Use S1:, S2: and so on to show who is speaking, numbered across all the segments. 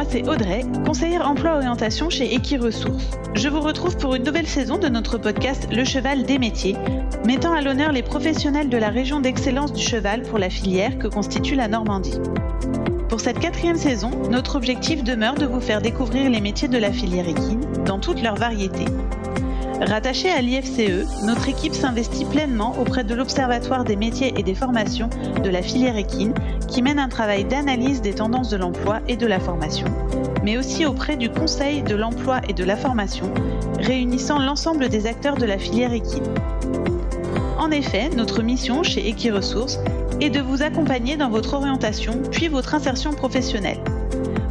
S1: c'est Audrey, conseillère emploi-orientation chez Equiresources. Je vous retrouve pour une nouvelle saison de notre podcast Le Cheval des métiers, mettant à l'honneur les professionnels de la région d'excellence du cheval pour la filière que constitue la Normandie. Pour cette 4e saison, notre objectif demeure de vous faire découvrir les métiers de la filière équine dans toutes leurs variétés. Rattachée à l'IFCE, notre équipe s'investit pleinement auprès de l'Observatoire des métiers et des formations de la filière équine, qui mène un travail d'analyse des tendances de l'emploi et de la formation, mais aussi auprès du Conseil de l'emploi et de la formation, réunissant l'ensemble des acteurs de la filière équine. En effet, notre mission chez Equiresources est de vous accompagner dans votre orientation puis votre insertion professionnelle.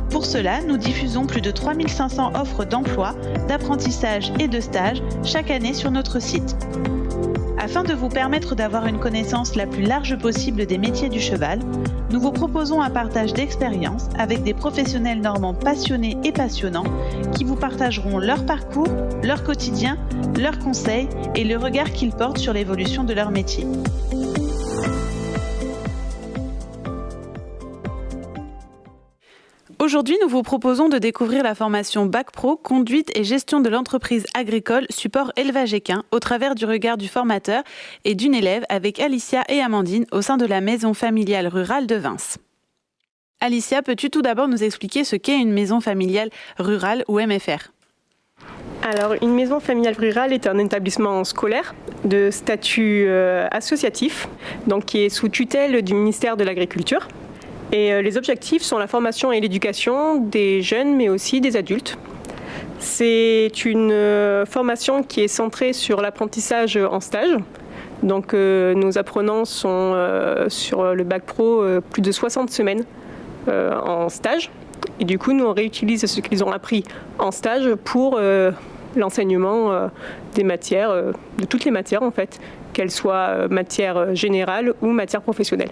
S1: Pour cela, nous diffusons plus de 3500 offres d'emploi, d'apprentissage et de stage chaque année sur notre site. Afin de vous permettre d'avoir une connaissance la plus large possible des métiers du cheval, nous vous proposons un partage d'expériences avec des professionnels normands passionnés et passionnants qui vous partageront leur parcours, leur quotidien, leurs conseils et le regard qu'ils portent sur l'évolution de leur métier. Aujourd'hui, nous vous proposons de découvrir la formation Bac Pro, conduite et gestion de l'entreprise agricole, support élevage équin, au travers du regard du formateur et d'une élève avec Alicia et Amandine au sein de la maison familiale rurale de Vins. Alicia, peux-tu tout d'abord nous expliquer ce qu'est une maison familiale rurale ou MFR ?
S2: Alors, une maison familiale rurale est un établissement scolaire de statut associatif, donc qui est sous tutelle du ministère de l'Agriculture. Et les objectifs sont la formation et l'éducation des jeunes, mais aussi des adultes. C'est une formation qui est centrée sur l'apprentissage en stage. Donc, nos apprenants sont sur le Bac Pro plus de 60 semaines en stage. Et du coup, nous, on réutilise ce qu'ils ont appris en stage pour l'enseignement des matières, de toutes les matières en fait, qu'elles soient matière générale ou matière professionnelle.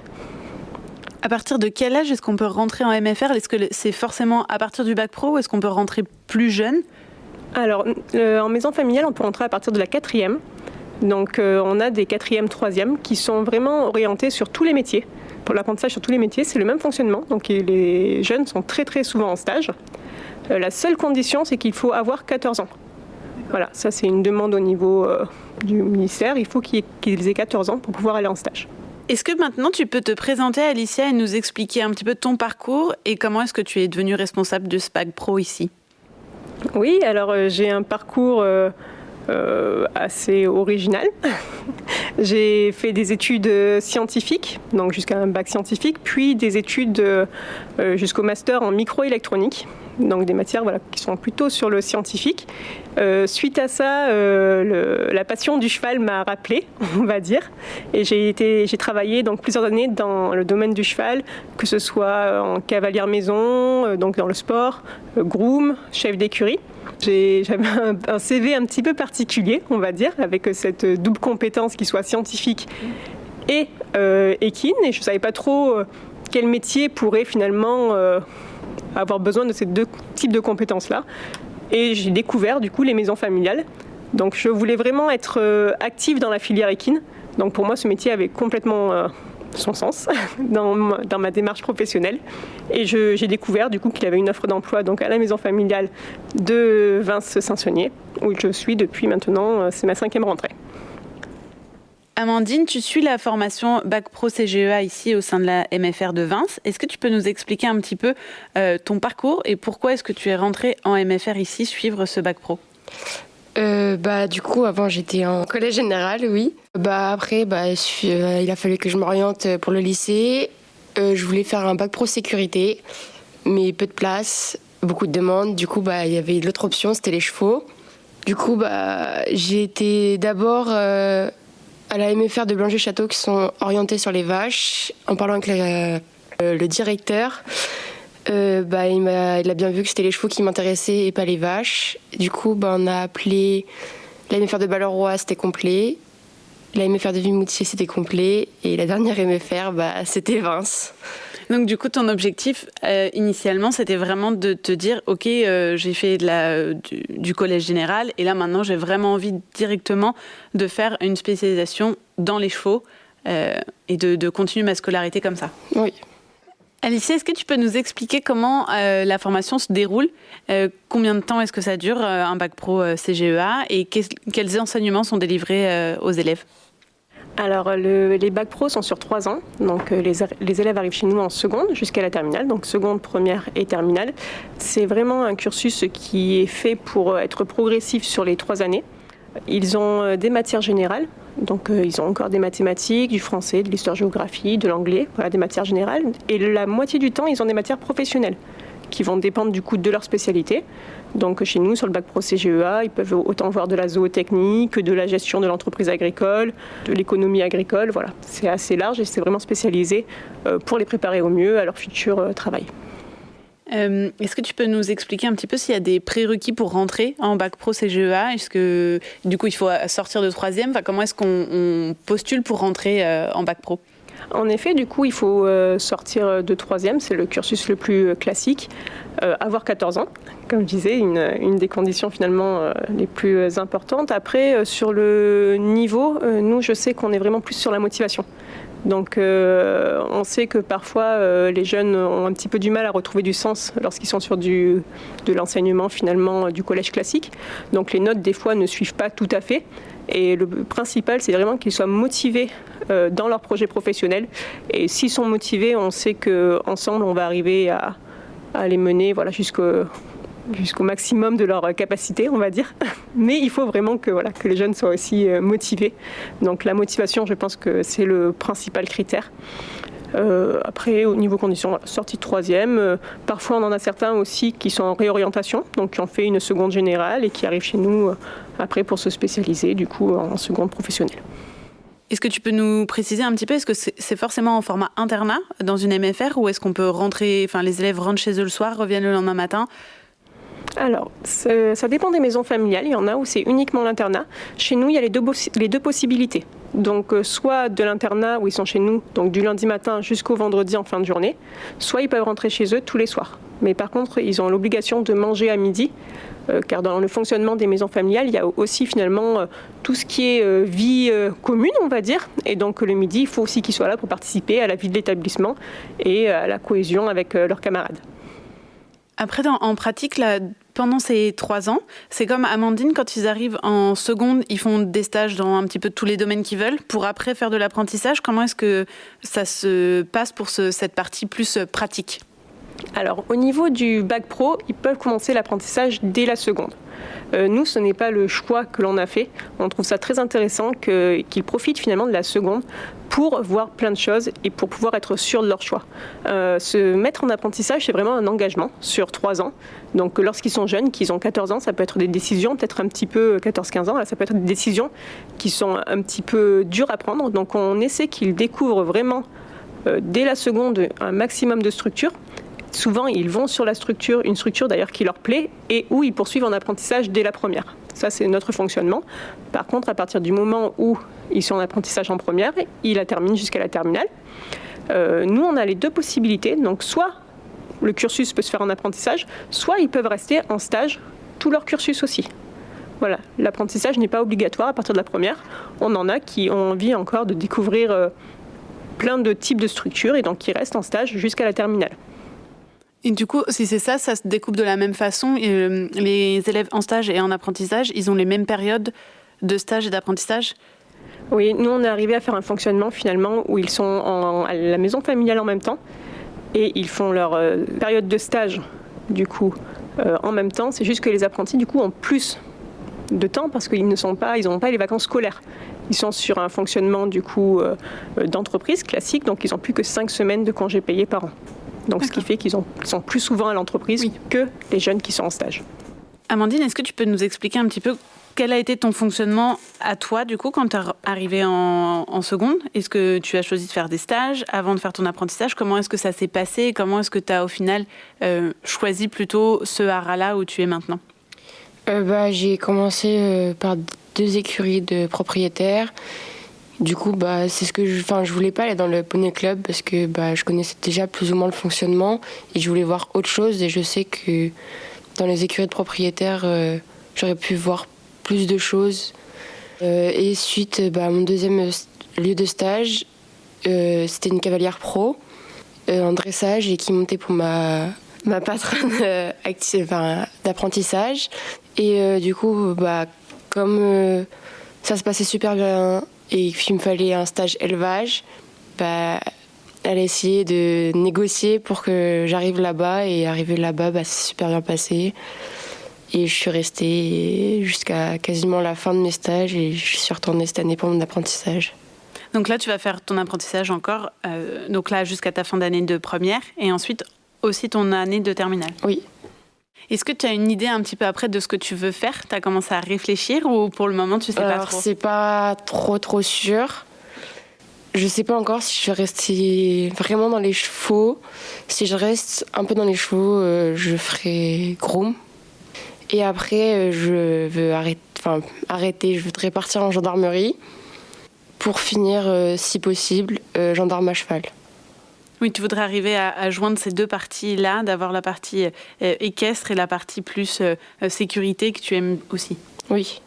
S1: À partir de quel âge est-ce qu'on peut rentrer en MFR ? Est-ce que c'est forcément à partir du Bac Pro ou est-ce qu'on peut rentrer plus jeune ?
S2: Alors, en maison familiale, on peut rentrer à partir de la 4e. Donc, on a des 4e, 3e qui sont vraiment orientés sur tous les métiers. Pour l'apprentissage sur tous les métiers, c'est le même fonctionnement. Donc, les jeunes sont très, très souvent en stage. La seule condition, c'est qu'il faut avoir 14 ans. Voilà, ça, c'est une demande au niveau du ministère. Il faut qu'ils aient 14 ans pour pouvoir aller en stage.
S1: Est-ce que maintenant tu peux te présenter, Alicia, et nous expliquer un petit peu ton parcours et comment est-ce que tu es devenue responsable de ce Bac Pro ici ?
S2: Oui, alors j'ai un parcours assez original. J'ai fait des études scientifiques, donc jusqu'à un bac scientifique, puis des études jusqu'au master en microélectronique, donc des matières qui sont plutôt sur le scientifique. Suite à ça, la passion du cheval m'a rappelé, on va dire, et j'ai travaillé donc plusieurs années dans le domaine du cheval, que ce soit en cavalière maison, donc dans le sport, groom, chef d'écurie. J'avais un CV un petit peu particulier, on va dire, avec cette double compétence qui soit scientifique et équine, et je ne savais pas trop quel métier pourrait finalement avoir besoin de ces deux types de compétences-là. Et j'ai découvert du coup les maisons familiales. Donc je voulais vraiment être active dans la filière équine. Donc pour moi ce métier avait complètement son sens dans ma démarche professionnelle. Et j'ai découvert du coup qu'il y avait une offre d'emploi donc à la maison familiale de Vins-Saint-Saunier, où je suis depuis maintenant, c'est ma 5e rentrée.
S1: Amandine, tu suis la formation Bac Pro CGEA ici au sein de la MFR de Vins. Est-ce que tu peux nous expliquer un petit peu ton parcours et pourquoi est-ce que tu es rentrée en MFR ici suivre ce Bac Pro ?
S3: Du coup, avant, j'étais en collège général, oui. Après, il a fallu que je m'oriente pour le lycée. Je voulais faire un Bac Pro sécurité, mais peu de place, beaucoup de demandes. Du coup, il y avait l'autre option, c'était les chevaux. Du coup, j'ai été d'abord à la MFR de Blanger-Château qui sont orientés sur les vaches. En parlant avec le directeur, il a bien vu que c'était les chevaux qui m'intéressaient et pas les vaches. Du coup, on a appelé la MFR de Balleroy, c'était complet. La MFR de Vimoutier, c'était complet. Et la dernière MFR, c'était Vins.
S1: Donc du coup, ton objectif initialement, c'était vraiment de te dire, ok, j'ai fait du collège général et là maintenant, j'ai vraiment envie directement de faire une spécialisation dans les chevaux et de continuer ma scolarité comme ça.
S3: Oui.
S1: Alicia, est-ce que tu peux nous expliquer comment la formation se déroule ? Combien de temps est-ce que ça dure, un bac pro CGEA, et quels enseignements sont délivrés aux élèves ?
S2: Alors, les bacs pro sont sur 3 ans. Donc, les élèves arrivent chez nous en seconde jusqu'à la terminale. Donc, seconde, première et terminale. C'est vraiment un cursus qui est fait pour être progressif sur les 3 années. Ils ont des matières générales. Donc, ils ont encore des mathématiques, du français, de l'histoire-géographie, de l'anglais, voilà, des matières générales. Et la moitié du temps, ils ont des matières professionnelles qui vont dépendre du coup de leur spécialité. Donc chez nous, sur le bac pro CGEA, ils peuvent autant voir de la zootechnie que de la gestion de l'entreprise agricole, de l'économie agricole. Voilà, c'est assez large et c'est vraiment spécialisé pour les préparer au mieux à leur futur travail.
S1: Est-ce que tu peux nous expliquer un petit peu s'il y a des prérequis pour rentrer en bac pro CGEA ? Est-ce que du coup il faut sortir de 3e ? Enfin, comment est-ce qu'on postule pour rentrer en bac pro ?
S2: En effet, du coup, il faut sortir de 3e, c'est le cursus le plus classique, avoir 14 ans, comme je disais, une des conditions finalement les plus importantes. Après, sur le niveau, nous, je sais qu'on est vraiment plus sur la motivation. Donc, on sait que parfois, les jeunes ont un petit peu du mal à retrouver du sens lorsqu'ils sont sur de l'enseignement finalement du collège classique. Donc, les notes, des fois, ne suivent pas tout à fait. Et le principal, c'est vraiment qu'ils soient motivés dans leur projet professionnel. Et s'ils sont motivés, on sait qu'ensemble, on va arriver à les mener jusqu'au maximum de leur capacité, on va dire. Mais il faut vraiment que les jeunes soient aussi motivés. Donc la motivation, je pense que c'est le principal critère. Après, au niveau conditions, sortie de 3e. Parfois, on en a certains aussi qui sont en réorientation, donc qui ont fait une seconde générale et qui arrivent chez nous après pour se spécialiser, du coup, en seconde professionnelle.
S1: Est-ce que tu peux nous préciser un petit peu, est-ce que c'est forcément en format internat dans une MFR, ou est-ce qu'on peut rentrer, enfin les élèves rentrent chez eux le soir, reviennent le lendemain matin ?
S2: Alors, ça dépend des maisons familiales. Il y en a où c'est uniquement l'internat. Chez nous, il y a les deux possibilités. Donc, soit de l'internat où ils sont chez nous, donc du lundi matin jusqu'au vendredi en fin de journée, soit ils peuvent rentrer chez eux tous les soirs. Mais par contre, ils ont l'obligation de manger à midi, car dans le fonctionnement des maisons familiales, il y a aussi finalement tout ce qui est vie commune, on va dire. Et donc, le midi, il faut aussi qu'ils soient là pour participer à la vie de l'établissement et à la cohésion avec leurs camarades.
S1: Après, en pratique, là, pendant ces 3 ans, c'est comme Amandine, quand ils arrivent en seconde, ils font des stages dans un petit peu tous les domaines qu'ils veulent, pour après faire de l'apprentissage. Comment est-ce que ça se passe pour cette partie plus pratique ?
S2: Alors, au niveau du bac pro, ils peuvent commencer l'apprentissage dès la seconde. Nous, ce n'est pas le choix que l'on a fait. On trouve ça très intéressant qu'ils profitent finalement de la seconde pour voir plein de choses et pour pouvoir être sûrs de leur choix. Se mettre en apprentissage, c'est vraiment un engagement sur 3 ans. Donc, lorsqu'ils sont jeunes, qu'ils ont 14 ans, ça peut être des décisions, peut-être un petit peu 14-15 ans, là, ça peut être des décisions qui sont un petit peu dures à prendre. Donc, on essaie qu'ils découvrent vraiment dès la seconde un maximum de structures. Souvent, ils vont sur une structure d'ailleurs qui leur plaît et où ils poursuivent en apprentissage dès la première. Ça, c'est notre fonctionnement. Par contre, à partir du moment où ils sont en apprentissage en première, ils la terminent jusqu'à la terminale. Nous, on a les deux possibilités. Donc, soit le cursus peut se faire en apprentissage, soit ils peuvent rester en stage tout leur cursus aussi. Voilà, l'apprentissage n'est pas obligatoire à partir de la première. On en a qui ont envie encore de découvrir plein de types de structures et donc qui restent en stage jusqu'à la terminale.
S1: Et du coup, si c'est ça, ça se découpe de la même façon. Les élèves en stage et en apprentissage, ils ont les mêmes périodes de stage et d'apprentissage ?
S2: Oui, nous, on est arrivé à faire un fonctionnement finalement où ils sont à la maison familiale en même temps et ils font leur période de stage du coup en même temps. C'est juste que les apprentis du coup ont plus de temps parce qu'ils n'ont pas les vacances scolaires. Ils sont sur un fonctionnement du coup d'entreprise classique, donc ils n'ont plus que 5 semaines de congés payés par an. Donc, ce qui fait qu'ils sont plus souvent à l'entreprise que les jeunes qui sont en stage.
S1: Amandine, est-ce que tu peux nous expliquer un petit peu quel a été ton fonctionnement à toi, du coup, quand tu es arrivée en seconde ? Est-ce que tu as choisi de faire des stages avant de faire ton apprentissage ? Comment est-ce que ça s'est passé ? Comment est-ce que tu as, au final, choisi plutôt ce haras-là où tu es maintenant ?
S3: J'ai commencé par 2 écuries de propriétaires. Du coup, c'est ce que je voulais pas aller dans le poney club parce que je connaissais déjà plus ou moins le fonctionnement et je voulais voir autre chose. Et je sais que dans les écuries de propriétaires, j'aurais pu voir plus de choses. Et suite, mon deuxième lieu de stage, c'était une cavalière pro. en dressage et qui montait pour ma patronne d'apprentissage. Et du coup, comme ça se passait super bien et qu'il me fallait un stage élevage, elle a essayé de négocier pour que j'arrive là-bas. Et arrivé là-bas, c'est super bien passé. Et je suis restée jusqu'à quasiment la fin de mes stages et je suis retournée cette année pour mon apprentissage.
S1: Donc là, tu vas faire ton apprentissage encore, donc là jusqu'à ta fin d'année de première et ensuite aussi ton année de terminale.
S3: Oui.
S1: Est-ce que tu as une idée un petit peu après de ce que tu veux faire ? Tu as commencé à réfléchir ou pour le moment tu sais pas trop ?
S3: C'est pas trop sûr. Je sais pas encore si je vais rester vraiment dans les chevaux. Si je reste un peu dans les chevaux, je ferai groom. Et après, je veux arrêter. Je voudrais partir en gendarmerie pour finir, si possible, gendarme à cheval.
S1: Oui, tu voudrais arriver à joindre ces deux parties-là, d'avoir la partie équestre et la partie plus sécurité que tu aimes aussi.
S3: Oui.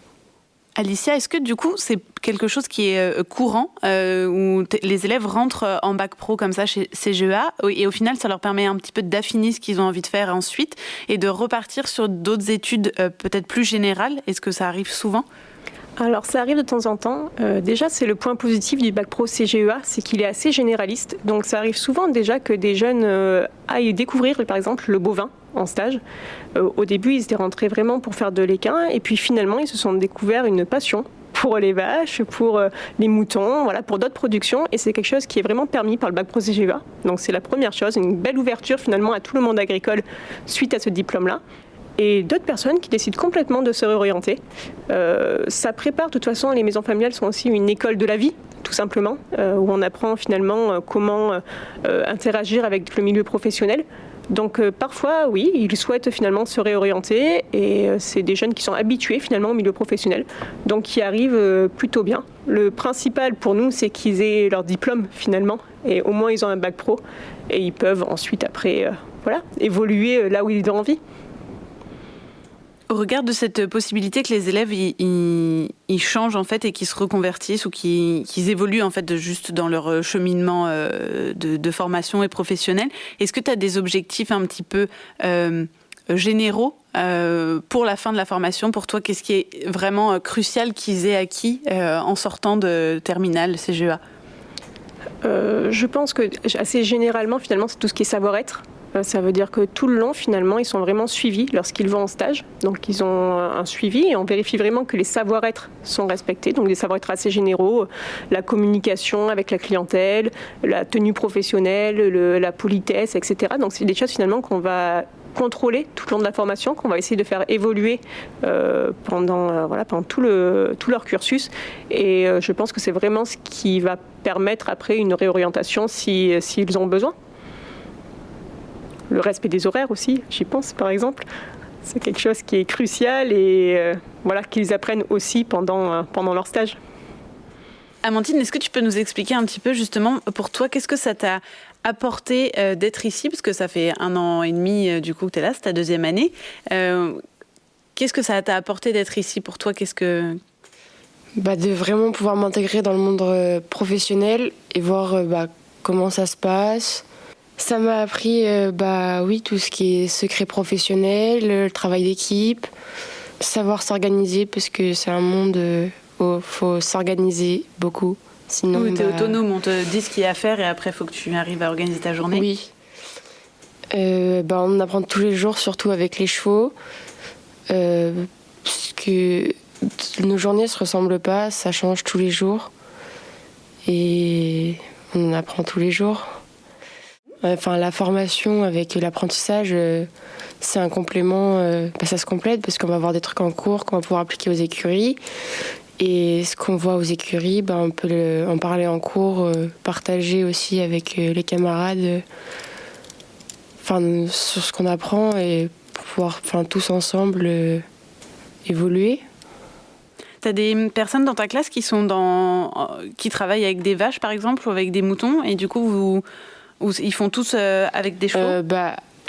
S1: Alicia, est-ce que du coup c'est quelque chose qui est courant où les élèves rentrent en bac pro comme ça chez CGEA et au final ça leur permet un petit peu d'affiner ce qu'ils ont envie de faire ensuite et de repartir sur d'autres études peut-être plus générales ? Est-ce que ça arrive souvent ?
S2: Alors ça arrive de temps en temps. Déjà c'est le point positif du bac pro CGEA, c'est qu'il est assez généraliste. Donc ça arrive souvent déjà que des jeunes aillent découvrir par exemple le bovin en stage. Au début ils étaient rentrés vraiment pour faire de l'équin et puis finalement ils se sont découverts une passion pour les vaches, pour les moutons, voilà, pour d'autres productions et c'est quelque chose qui est vraiment permis par le bac pro CGEA. Donc c'est la première chose, une belle ouverture finalement à tout le monde agricole suite à ce diplôme-là. Et d'autres personnes qui décident complètement de se réorienter. Ça prépare, de toute façon, les maisons familiales sont aussi une école de la vie, tout simplement, où on apprend finalement comment interagir avec le milieu professionnel. Donc parfois, oui, ils souhaitent finalement se réorienter et c'est des jeunes qui sont habitués finalement au milieu professionnel, donc qui arrivent plutôt bien. Le principal pour nous, c'est qu'ils aient leur diplôme finalement et au moins ils ont un bac pro et ils peuvent ensuite après évoluer là où ils ont envie.
S1: Au regard de cette possibilité que les élèves ils changent en fait et qu'ils se reconvertissent ou qu'ils évoluent en fait juste dans leur cheminement de formation et professionnel, est-ce que tu as des objectifs un petit peu généraux pour la fin de la formation ? Pour toi, qu'est-ce qui est vraiment crucial qu'ils aient acquis en sortant de terminale CGEA ?
S2: Je pense que assez généralement finalement c'est tout ce qui est savoir-être. Ça veut dire que tout le long, finalement, ils sont vraiment suivis lorsqu'ils vont en stage. Donc, ils ont un suivi et on vérifie vraiment que les savoir-être sont respectés. Donc, des savoir-être assez généraux, la communication avec la clientèle, la tenue professionnelle, la politesse, etc. Donc, c'est des choses finalement qu'on va contrôler tout le long de la formation, qu'on va essayer de faire évoluer pendant tout leur cursus. Et je pense que c'est vraiment ce qui va permettre après une réorientation s'ils ont besoin. Le respect des horaires aussi, j'y pense par exemple. C'est quelque chose qui est crucial et qu'ils apprennent aussi pendant leur stage.
S1: Amandine, est-ce que tu peux nous expliquer un petit peu justement pour toi, qu'est-ce que ça t'a apporté d'être ici ? Parce que ça fait 1 an et demi du coup que tu es là, c'est ta 2e année. Qu'est-ce que ça t'a apporté d'être ici pour toi ?
S3: De vraiment pouvoir m'intégrer dans le monde professionnel et voir comment ça se passe. Ça m'a appris tout ce qui est secret professionnel, le travail d'équipe, savoir s'organiser parce que c'est un monde où il faut s'organiser beaucoup. Sinon,
S1: tu es autonome, on te dit ce qu'il y a à faire et après il faut que tu arrives à organiser ta journée.
S3: Oui. On apprend tous les jours, surtout avec les chevaux, parce que nos journées ne se ressemblent pas, ça change tous les jours et on apprend tous les jours. La formation avec l'apprentissage, c'est un complément, ça se complète parce qu'on va avoir des trucs en cours qu'on va pouvoir appliquer aux écuries. Et ce qu'on voit aux écuries, on peut en parler en cours, partager aussi avec les camarades sur ce qu'on apprend et pouvoir tous ensemble évoluer.
S1: Tu as des personnes dans ta classe qui travaillent avec des vaches par exemple ou avec des moutons et du coup ils font tous avec des chevaux ?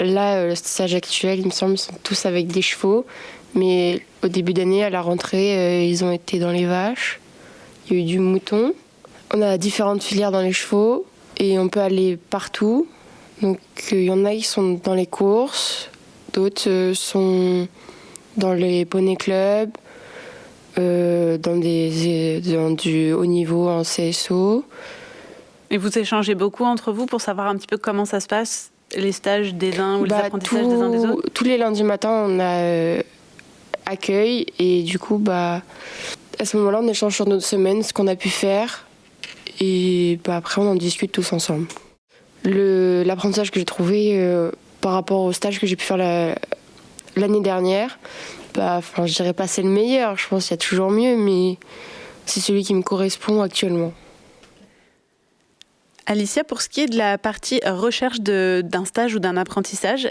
S3: Là, le stage actuel, il me semble, ils sont tous avec des chevaux. Mais au début d'année, à la rentrée, ils ont été dans les vaches. Il y a eu du mouton. On a différentes filières dans les chevaux et on peut aller partout. Donc il y en a qui sont dans les courses, d'autres sont dans les poney clubs, dans du haut niveau en CSO.
S1: Et vous échangez beaucoup entre vous pour savoir un petit peu comment ça se passe, les stages des uns ou les apprentissages des uns des autres?
S3: Tous les lundis matin, on a accueil et du coup, à ce moment-là, on échange sur notre semaine, ce qu'on a pu faire et après, on en discute tous ensemble. L'apprentissage que j'ai trouvé par rapport au stage que j'ai pu faire l'année dernière, je dirais pas c'est le meilleur, je pense qu'il y a toujours mieux, mais c'est celui qui me correspond actuellement.
S1: Alicia, pour ce qui est de la partie recherche d'un stage ou d'un apprentissage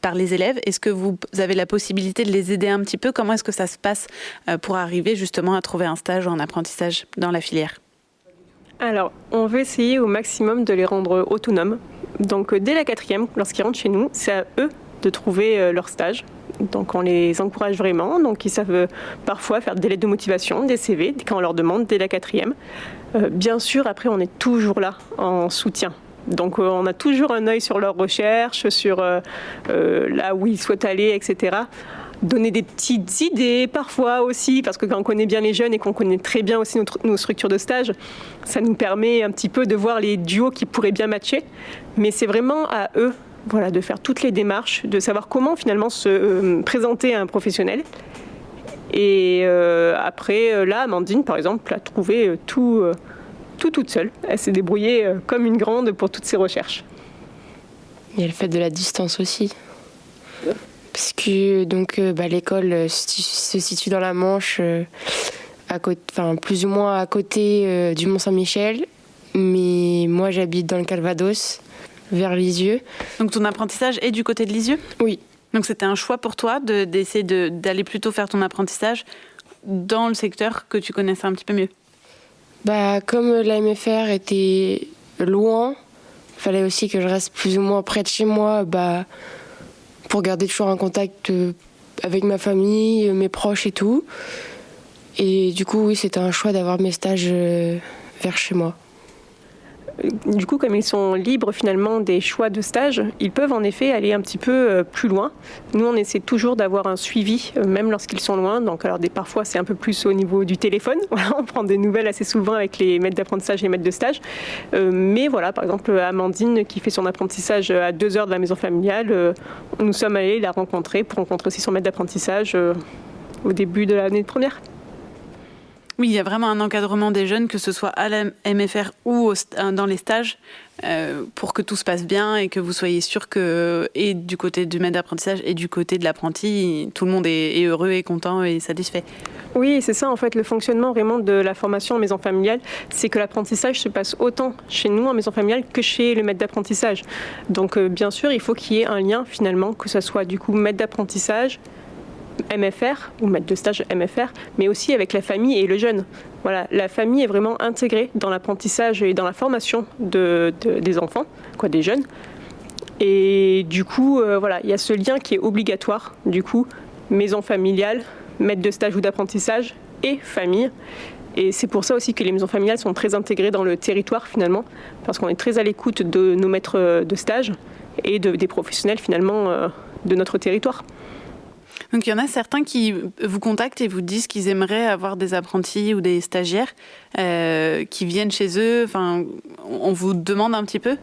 S1: par les élèves, est-ce que vous avez la possibilité de les aider un petit peu? Comment est-ce que ça se passe pour arriver justement à trouver un stage ou un apprentissage dans la filière?
S2: Alors, on veut essayer au maximum de les rendre autonomes. Donc, dès la 4e, lorsqu'ils rentrent chez nous, c'est à eux de trouver leur stage. Donc, on les encourage vraiment. Donc, ils savent parfois faire des lettres de motivation, des CV, quand on leur demande dès la 4e. Bien sûr, après, on est toujours là en soutien. Donc, on a toujours un œil sur leurs recherches, sur là où ils souhaitent aller, etc. Donner des petites idées parfois aussi, parce que quand on connaît bien les jeunes et qu'on connaît très bien aussi nos structures de stage, ça nous permet un petit peu de voir les duos qui pourraient bien matcher. Mais c'est vraiment à eux de faire toutes les démarches, de savoir comment finalement se présenter à un professionnel. Et après, là, Amandine, par exemple, a trouvé tout toute seule. Elle s'est débrouillée comme une grande pour toutes ses recherches.
S3: Il y a le fait de la distance aussi. Parce que l'école se situe dans la Manche, plus ou moins à côté du Mont-Saint-Michel. Mais moi, j'habite dans le Calvados, vers Lisieux.
S1: Donc ton apprentissage est du côté de Lisieux ?
S3: Oui.
S1: Donc c'était un choix pour toi d'essayer d'aller plutôt faire ton apprentissage dans le secteur que tu connaissais un petit peu mieux ?
S3: Comme la MFR était loin, il fallait aussi que je reste plus ou moins près de chez moi pour garder toujours un contact avec ma famille, mes proches et tout. Et du coup, oui, c'était un choix d'avoir mes stages vers chez moi.
S2: Du coup, comme ils sont libres finalement des choix de stage, ils peuvent en effet aller un petit peu plus loin. Nous, on essaie toujours d'avoir un suivi, même lorsqu'ils sont loin. Donc, parfois, c'est un peu plus au niveau du téléphone. On prend des nouvelles assez souvent avec les maîtres d'apprentissage et les maîtres de stage. Mais voilà, par exemple, Amandine, qui fait son apprentissage à 2 heures de la maison familiale, nous sommes allés la rencontrer pour rencontrer aussi son maître d'apprentissage au début de l'année de première.
S1: Oui, il y a vraiment un encadrement des jeunes, que ce soit à la MFR ou dans les stages, pour que tout se passe bien et que vous soyez sûr que, et du côté du maître d'apprentissage et du côté de l'apprenti, tout le monde est heureux et content et satisfait.
S2: Oui, c'est ça en fait, le fonctionnement vraiment de la formation en maison familiale, c'est que l'apprentissage se passe autant chez nous en maison familiale que chez le maître d'apprentissage. Donc bien sûr, il faut qu'il y ait un lien finalement, que ce soit du coup maître d'apprentissage, MFR ou maître de stage MFR, mais aussi avec la famille et le jeune. Voilà, la famille est vraiment intégrée dans l'apprentissage et dans la formation des enfants, des jeunes. Et du coup, il y a ce lien qui est obligatoire. Du coup, maison familiale, maître de stage ou d'apprentissage et famille. Et c'est pour ça aussi que les maisons familiales sont très intégrées dans le territoire finalement, parce qu'on est très à l'écoute de nos maîtres de stage et des professionnels finalement de notre territoire.
S1: Donc il y en a certains qui vous contactent et vous disent qu'ils aimeraient avoir des apprentis ou des stagiaires qui viennent chez eux. Enfin, on vous demande un petit peu ?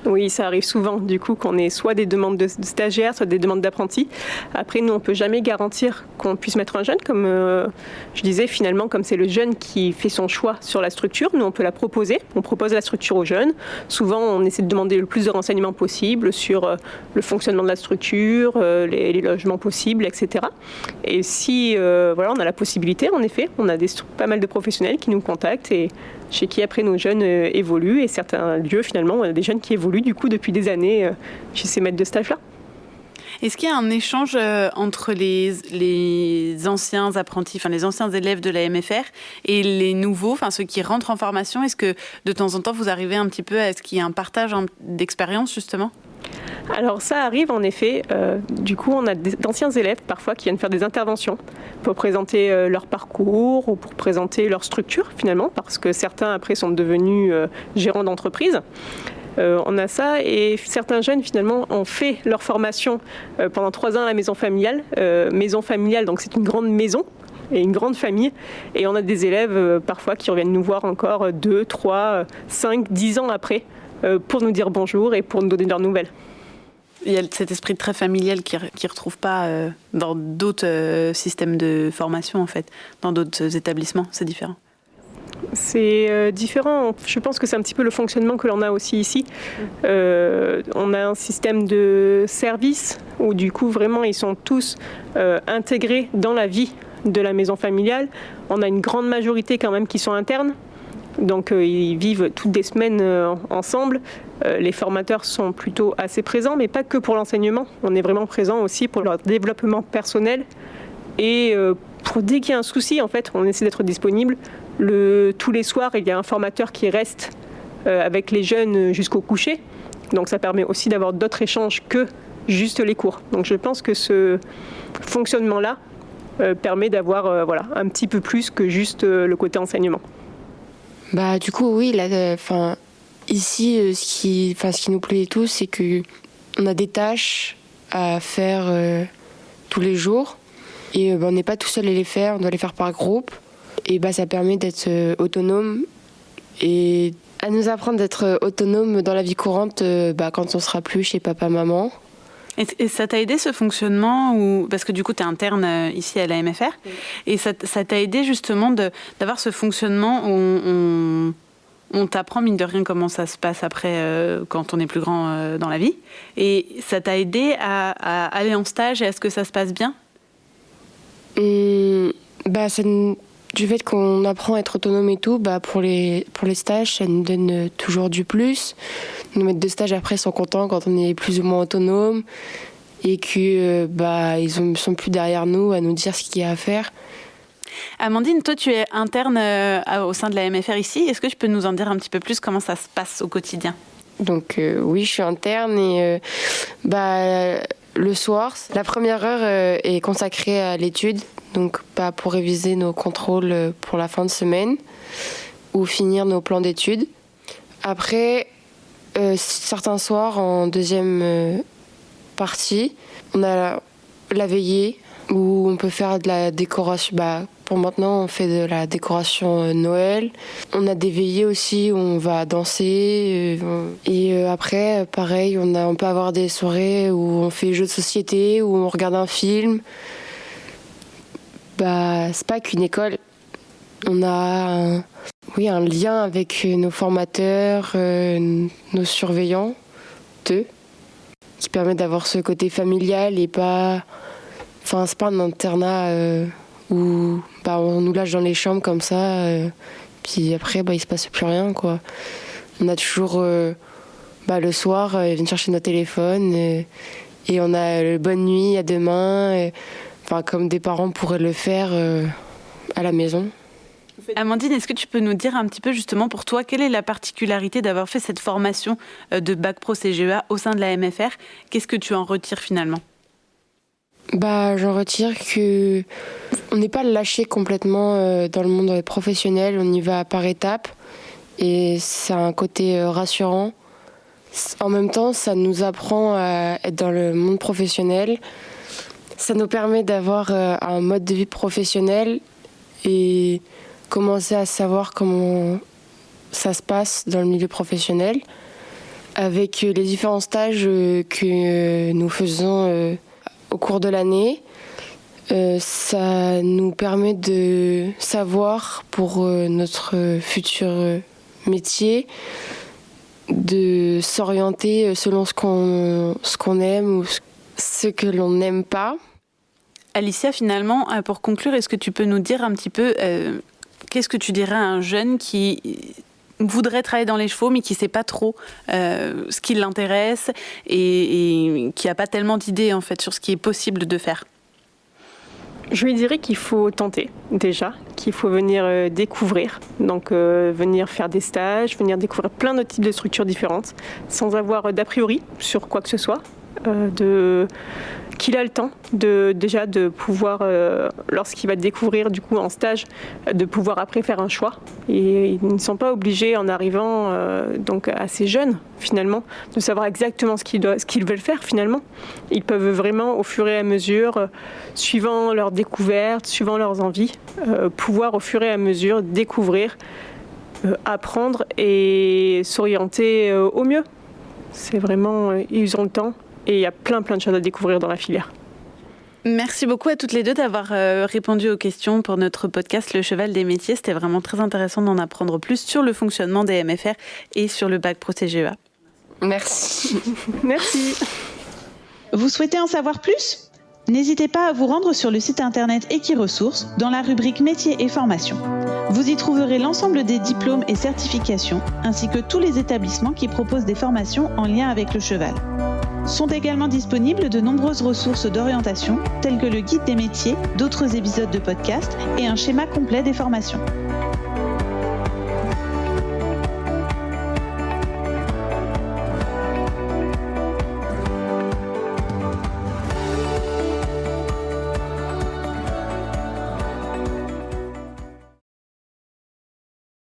S2: Oui, ça arrive souvent, du coup, qu'on ait soit des demandes de stagiaires, soit des demandes d'apprentis. Après, nous, on ne peut jamais garantir qu'on puisse mettre un jeune. Comme je disais, finalement, comme c'est le jeune qui fait son choix sur la structure, nous, on peut la proposer. On propose la structure aux jeunes. Souvent, on essaie de demander le plus de renseignements possible sur le fonctionnement de la structure, les logements possibles, etc. Et si on a la possibilité, en effet, on a pas mal de professionnels qui nous contactent et chez qui après nos jeunes évoluent, et certains lieux finalement, on a des jeunes qui évoluent du coup depuis des années chez ces maîtres de stage-là.
S1: Est-ce qu'il y a un échange entre les anciens apprentis, enfin les anciens élèves de la MFR et les nouveaux, enfin ceux qui rentrent en formation? Est-ce que de temps en temps vous arrivez un petit peu à ce qu'il y ait un partage d'expérience justement?
S2: Alors ça arrive en effet, du coup on a d'anciens élèves parfois qui viennent faire des interventions pour présenter leur parcours ou pour présenter leur structure finalement, parce que certains après sont devenus gérants d'entreprise. on a ça. Et certains jeunes, finalement, ont fait leur formation pendant 3 ans à la maison familiale. Maison familiale, donc c'est une grande maison et une grande famille. Et on a des élèves parfois qui reviennent nous voir encore 2, 3, 5, 10 ans après pour nous dire bonjour et pour nous donner leurs nouvelles.
S1: Il y a cet esprit très familial qui ne retrouve pas dans d'autres systèmes de formation, en fait, dans d'autres établissements. C'est différent.
S2: C'est différent. Je pense que c'est un petit peu le fonctionnement que l'on a aussi ici. On a un système de service où du coup vraiment ils sont tous intégrés dans la vie de la maison familiale. On a une grande majorité quand même qui sont internes. Donc ils vivent toutes les semaines ensemble. Les formateurs sont plutôt assez présents, mais pas que pour l'enseignement. On est vraiment présent aussi pour leur développement personnel. Et dès qu'il y a un souci, en fait, on essaie d'être disponible. Tous les soirs, il y a un formateur qui reste avec les jeunes jusqu'au coucher. Donc ça permet aussi d'avoir d'autres échanges que juste les cours. Donc je pense que ce fonctionnement-là permet d'avoir un petit peu plus que juste le côté enseignement.
S3: Bah du coup oui, ici ce qui nous plaît et tout, c'est que on a des tâches à faire tous les jours et on n'est pas tout seul à les faire, on doit les faire par groupe et ça permet d'être autonome et à nous apprendre d'être autonome dans la vie courante quand on sera plus chez papa maman.
S1: Et ça t'a aidé ce fonctionnement parce que du coup tu es interne ici à la MFR, oui. Et ça t'a aidé justement d'avoir ce fonctionnement où on t'apprend mine de rien comment ça se passe après quand on est plus grand dans la vie, et ça t'a aidé à aller en stage et à ce que ça se passe bien?
S3: Du fait qu'on apprend à être autonome et tout, pour les stages, ça nous donne toujours du plus. Nos maîtres de stage après sont contents quand on est plus ou moins autonome et que ils sont plus derrière nous à nous dire ce qu'il y a à faire.
S1: Amandine, toi tu es interne au sein de la MFR ici. Est-ce que tu peux nous en dire un petit peu plus comment ça se passe au quotidien?
S3: Donc oui, je suis interne et le soir, la première heure est consacrée à l'étude. Donc pour réviser nos contrôles pour la fin de semaine ou finir nos plans d'études. Après, certains soirs, en deuxième partie, on a la veillée où on peut faire de la décoration. Pour maintenant, on fait de la décoration Noël. On a des veillées aussi où on va danser. Et après, pareil, on peut avoir des soirées où on fait jeux de société, où on regarde un film. C'est pas qu'une école. On a un lien avec nos formateurs, nos surveillants, qui permet d'avoir ce côté familial et pas... c'est pas un internat où on nous lâche dans les chambres comme ça, puis après, il se passe plus rien, quoi. On a toujours... le soir, ils viennent chercher nos téléphones et on a bonne nuit, à demain... comme des parents pourraient le faire à la maison.
S1: Amandine, est-ce que tu peux nous dire un petit peu justement pour toi, quelle est la particularité d'avoir fait cette formation de Bac Pro CGEA au sein de la MFR? Qu'est-ce que tu en retires finalement?
S3: J'en retire qu'on n'est pas lâché complètement dans le monde professionnel, on y va par étapes et c'est un côté rassurant. En même temps, ça nous apprend à être dans le monde professionnel. Ça nous permet d'avoir un mode de vie professionnel et commencer à savoir comment ça se passe dans le milieu professionnel. Avec les différents stages que nous faisons au cours de l'année, ça nous permet de savoir pour notre futur métier, de s'orienter selon ce qu'on aime ou ce que l'on n'aime pas.
S1: Alicia, finalement, pour conclure, est-ce que tu peux nous dire un petit peu qu'est-ce que tu dirais à un jeune qui voudrait travailler dans les chevaux mais qui ne sait pas trop ce qui l'intéresse et qui n'a pas tellement d'idées en fait, sur ce qui est possible de faire?
S2: Je lui dirais qu'il faut tenter déjà, qu'il faut venir découvrir, donc venir faire des stages, venir découvrir plein de types de structures différentes, sans avoir d'a priori sur quoi que ce soit. qu'il a le temps déjà de pouvoir, lorsqu'il va découvrir du coup en stage, de pouvoir après faire un choix. Et ils ne sont pas obligés en arrivant donc assez jeunes finalement de savoir exactement ce qu'ils veulent faire finalement. Ils peuvent vraiment au fur et à mesure, suivant leurs découvertes, suivant leurs envies, pouvoir au fur et à mesure découvrir, apprendre et s'orienter au mieux. C'est vraiment, ils ont le temps. Et il y a plein de choses à découvrir dans la filière.
S1: Merci beaucoup à toutes les deux d'avoir répondu aux questions pour notre podcast Le Cheval des métiers. C'était vraiment très intéressant d'en apprendre plus sur le fonctionnement des MFR et sur le bac pro CGEA.
S3: Merci.
S2: Merci.
S1: Vous souhaitez en savoir plus ? N'hésitez pas à vous rendre sur le site internet Equiresources dans la rubrique Métiers et formations. Vous y trouverez l'ensemble des diplômes et certifications ainsi que tous les établissements qui proposent des formations en lien avec le cheval. Sont également disponibles de nombreuses ressources d'orientation telles que le guide des métiers, d'autres épisodes de podcast et un schéma complet des formations.